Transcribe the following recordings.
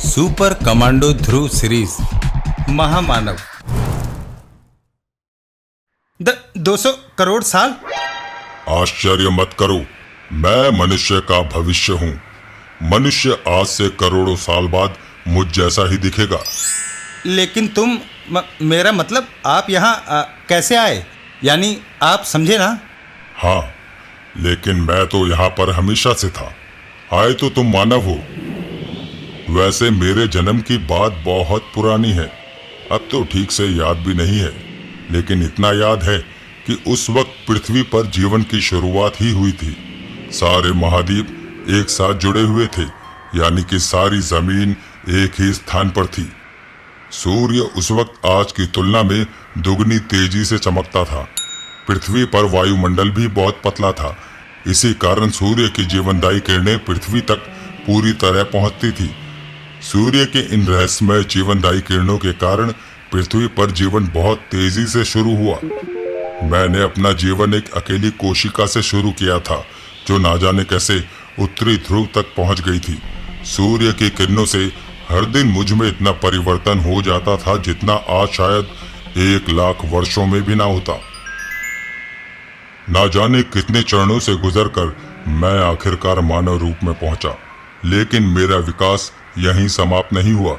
Super commando ध्रुव series महामानव 200 करोड़ साल। आश्चर्य मत करो, मैं मनुष्य का भविष्य हूँ। मनुष्य आज से करोड़ों साल बाद मुझ जैसा ही दिखेगा। लेकिन तुम मेरा मतलब आप यहाँ कैसे आए? यानी आप समझे ना? हाँ, लेकिन मैं तो यहाँ पर हमेशा से था। आए तो तुम मानव हो। वैसे मेरे जन्म की बात बहुत पुरानी है, अब तो ठीक से याद भी नहीं है, लेकिन इतना याद है कि उस वक्त पृथ्वी पर जीवन की शुरुआत ही हुई थी। सारे महाद्वीप एक साथ जुड़े हुए थे, यानी कि सारी जमीन एक ही स्थान पर थी। सूर्य उस वक्त आज की तुलना में दुगनी तेजी से चमकता था। पृथ्वी पर वायुमंडल भी बहुत पतला था। इसी कारण सूर्य की जीवनदायी किरणें पृथ्वी तक पूरी तरह पहुंचती थी। सूर्य के इन रहस्यमय जीवनदायी किरणों के कारण पृथ्वी पर जीवन बहुत तेजी से शुरू हुआ। मैंने अपना जीवन एक अकेली कोशिका से शुरू किया था, जो ना जाने कैसे उत्तरी ध्रुव तक पहुंच गई थी। सूर्य की किरणों से हर दिन मुझ में इतना परिवर्तन हो जाता था जितना आज शायद 1,00,000 वर्षों में भी ना होता। ना जाने कितने चरणों से गुजरकर मैं आखिरकार मानव रूप में पहुंचा। लेकिन मेरा विकास यहीं समाप्त नहीं हुआ।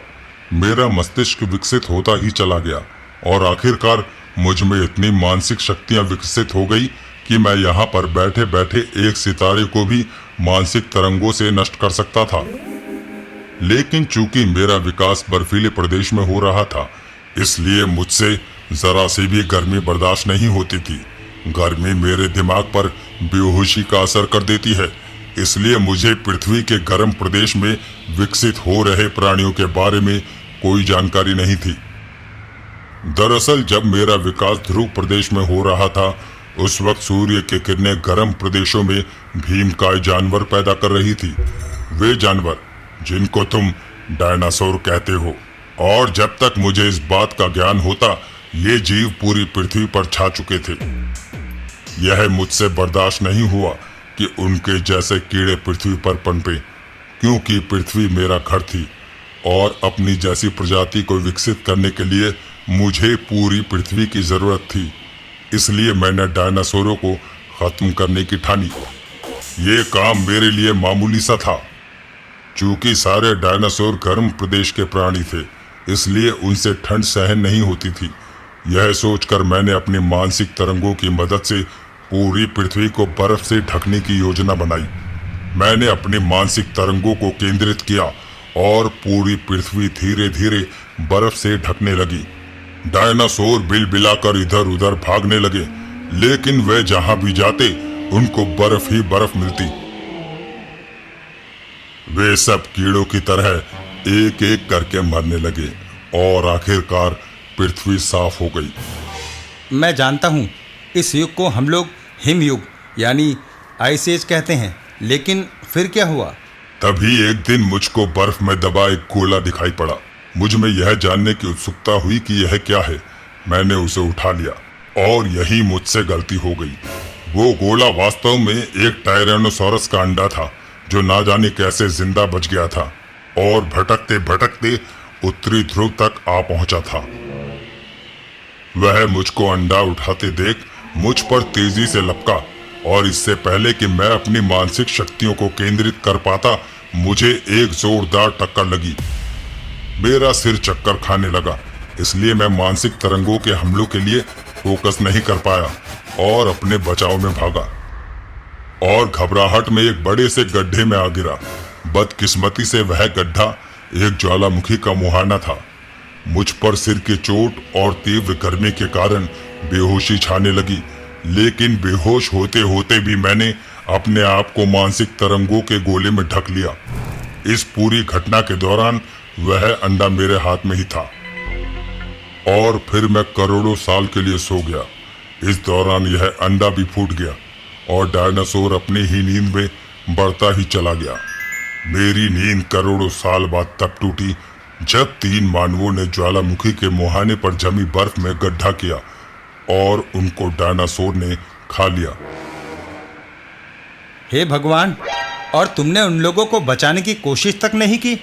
मेरा मस्तिष्क विकसित होता ही चला गया और आखिरकार मुझ में इतनी मानसिक शक्तियां विकसित हो गई कि मैं यहाँ पर बैठे बैठे एक सितारे को भी मानसिक तरंगों से नष्ट कर सकता था। लेकिन चूंकि मेरा विकास बर्फीले प्रदेश में हो रहा था, इसलिए मुझसे जरा सी भी गर्मी बर्दाश्त नहीं होती थी। गर्मी मेरे दिमाग पर बेहोशी का असर कर देती है, इसलिए मुझे पृथ्वी के गर्म प्रदेश में विकसित हो रहे प्राणियों के बारे में कोई जानकारी नहीं थी। दरअसल जब मेरा विकास ध्रुव प्रदेश में हो रहा था, उस वक्त सूर्य की किरणें गर्म प्रदेशों में भीमकाय जानवर पैदा कर रही थी। वे जानवर जिनको तुम डायनासोर कहते हो। और जब तक मुझे इस बात का ज्ञान होता, ये जीव पूरी पृथ्वी पर छा चुके थे। यह मुझसे बर्दाश्त नहीं हुआ कि उनके जैसे कीड़े पृथ्वी पर पनपे, क्योंकि पृथ्वी मेरा घर थी और अपनी जैसी प्रजाति को विकसित करने के लिए मुझे पूरी पृथ्वी की जरूरत थी। इसलिए मैंने डायनासोरों को खत्म करने की ठानी। ये काम मेरे लिए मामूली सा था। चूंकि सारे डायनासोर गर्म प्रदेश के प्राणी थे, इसलिए उनसे ठंड सहन नहीं होती थी। यह सोचकर मैंने अपनी मानसिक तरंगों की मदद से पूरी पृथ्वी को बर्फ से ढकने की योजना बनाई। मैंने अपनी मानसिक तरंगों को केंद्रित किया और पूरी पृथ्वी धीरे धीरे बर्फ से ढकने लगी। डायनासोर बिलबिलाकर इधर उधर भागने लगे, लेकिन वे जहां भी जाते उनको बर्फ ही बर्फ मिलती। वे सब कीड़ों की तरह एक एक करके मरने लगे और आखिरकार पृथ्वी साफ हो गई। मैं जानता हूँ, इस युग को हम लोग हिम युग यानी आइस एज कहते हैं, लेकिन फिर क्या हुआ? तभी एक दिन मुझको बर्फ में दबा एक गोला दिखाई पड़ा। मुझ में यह जानने की उत्सुकता हुई कि यह क्या है। मैंने उसे उठा लिया और यही मुझसे गलती हो गई। वो गोला वास्तव में एक टायरेनोसॉरस का अंडा था, जो ना जाने कैसे जिंदा बच गया था और भटकते भटकते उत्तरी ध्रुव तक आ पहुंचा था। वह मुझको अंडा उठाते देख मुझ पर तेजी से लपका और इससे पहले कि मैं अपनी मानसिक शक्तियों को केंद्रित कर पाता, मुझे एक जोरदार टक्कर लगी। मेरा सिर चक्कर खाने लगा, इसलिए मैं मानसिक तरंगों के हमलों के लिए फोकस नहीं कर पाया और अपने बचाव में भागा और घबराहट में एक बड़े से गड्ढे में आ गिरा। बदकिस्मती से वह गड्ढा एक ज्वालामुखी का मुहाना था। मुझ पर सिर की चोट और तीव्र गर्मी के कारण बेहोशी छाने लगी, लेकिन बेहोश होते होते भी मैंने अपने आप को मानसिक तरंगों के गोले में ढक लिया। इस पूरी घटना के दौरान वह अंडा मेरे हाथ में ही था और फिर मैं करोड़ों साल के लिए सो गया। इस दौरान यह अंडा भी फूट गया और डायनासोर अपनी ही नींद में बढ़ता ही चला गया। मेरी नींद करोड़ों साल बाद तब टूटी जब 3 मानवों ने ज्वालामुखी के मुहाने पर जमी बर्फ में गड्ढा किया और उनको डायनासोर ने खा लिया। हे भगवान, और तुमने उन लोगों को बचाने की कोशिश तक नहीं की?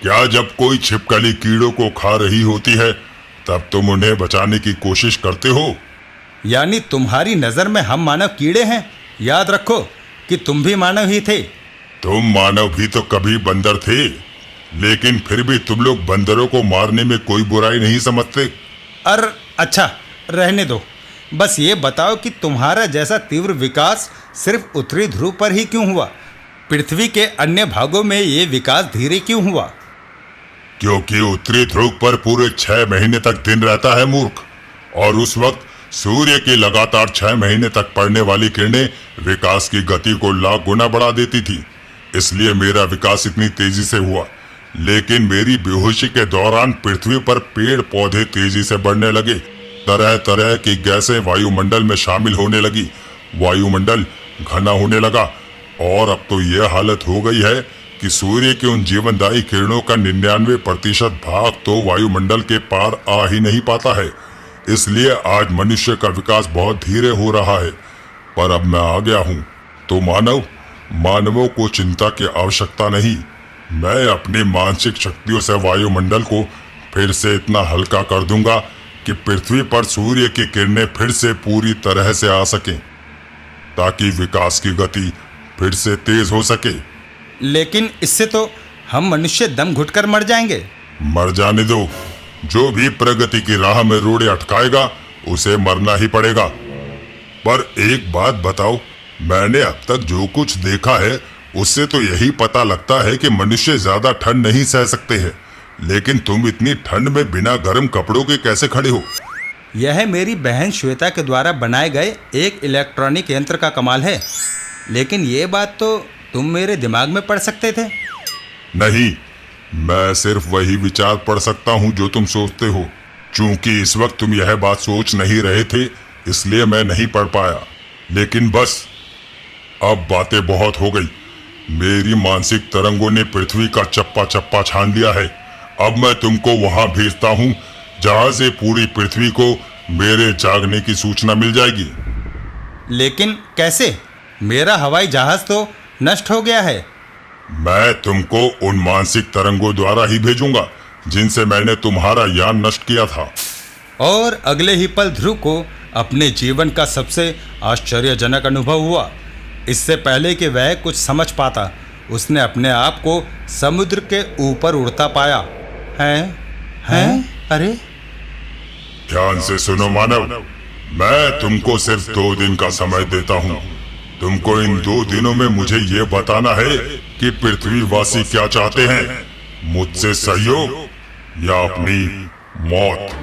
क्या जब कोई छिपकली कीड़ों को खा रही होती है तब तुम उन्हें बचाने की कोशिश करते हो? यानी तुम्हारी नज़र में हम मानव कीड़े हैं? याद रखो कि तुम भी मानव ही थे। तुम मानव भी तो कभी बंदर थे, लेकिन फिर भी तुम लोग बंदरों को मारने में कोई बुराई नहीं समझते। अच्छा, रहने दो। बस ये बताओ कि तुम्हारा जैसा तीव्र विकास सिर्फ उत्तरी ध्रुव पर ही क्यों हुआ? पृथ्वी के अन्य भागों में ये विकास धीरे क्यों हुआ? क्योंकि उत्तरी ध्रुव पर पूरे 6 महीने तक दिन रहता है मूर्ख, और उस वक्त सूर्य की लगातार 6 महीने तक पड़ने वाली किरणें विकास की गति को लाख गुना बढ़ा देती थी। इसलिए मेरा विकास इतनी तेजी से हुआ। लेकिन मेरी बेहोशी के दौरान पृथ्वी पर पेड़ पौधे तेजी से बढ़ने लगे, तरह तरह की गैसें वायुमंडल में शामिल होने लगी, वायुमंडल घना होने लगा, और अब तो यह हालत हो गई है कि सूर्य की उन जीवनदायी किरणों का 99% भाग तो वायुमंडल के पार आ ही नहीं पाता है। इसलिए आज मनुष्य का विकास बहुत धीरे हो रहा है। पर अब मैं आ गया हूँ, तो मानवों को चिंता की आवश्यकता नहीं। मैं अपनी मानसिक शक्तियों से वायुमंडल को फिर से इतना हल्का कर दूंगा कि पृथ्वी पर सूर्य की किरणें फिर से पूरी तरह से आ सकें, ताकि विकास की गति फिर से तेज हो सके। लेकिन इससे तो हम मनुष्य दम घुटकर मर जाएंगे। मर जाने दो। जो भी प्रगति की राह में रोड़े अटकाएगा उसे मरना ही पड़ेगा। पर एक बात बताओ, मैंने अब तक जो कुछ देखा है उससे तो यही पता लगता है कि मनुष्य ज्यादा ठंड नहीं सह सकते हैं, लेकिन तुम इतनी ठंड में बिना गर्म कपड़ों के कैसे खड़े हो? यह मेरी बहन श्वेता के द्वारा बनाए गए एक इलेक्ट्रॉनिक यंत्र का कमाल है। लेकिन ये बात तो तुम मेरे दिमाग में पढ़ सकते थे। नहीं, मैं सिर्फ वही विचार पढ़ सकता हूँ जो तुम सोचते हो। चूंकि इस वक्त तुम यह बात सोच नहीं रहे थे, इसलिए मैं नहीं पढ़ पाया। लेकिन बस, अब बातें बहुत हो गई। मेरी मानसिक तरंगों ने पृथ्वी का चप्पा चप्पा छान लिया है। अब मैं तुमको वहां भेजता हूँ जहां से पूरी पृथ्वी को मेरे जागने की सूचना मिल जाएगी। लेकिन कैसे? मेरा हवाई जहाज तो नष्ट हो गया है। मैं तुमको उन मानसिक तरंगों द्वारा ही भेजूंगा जिनसे मैंने तुम्हारा यान नष्ट किया था। और अगले ही पल ध्रुव को अपने जीवन का सबसे आश्चर्यजनक अनुभव हुआ। इससे पहले कि वह कुछ समझ पाता, उसने अपने आप को समुद्र के ऊपर उड़ता पाया। अरे, ध्यान से सुनो मानव, मैं तुमको सिर्फ 2 दिन का समय देता हूँ। तुमको इन 2 दिनों में मुझे ये बताना है कि पृथ्वीवासी क्या चाहते हैं, मुझसे सहयोग या अपनी मौत।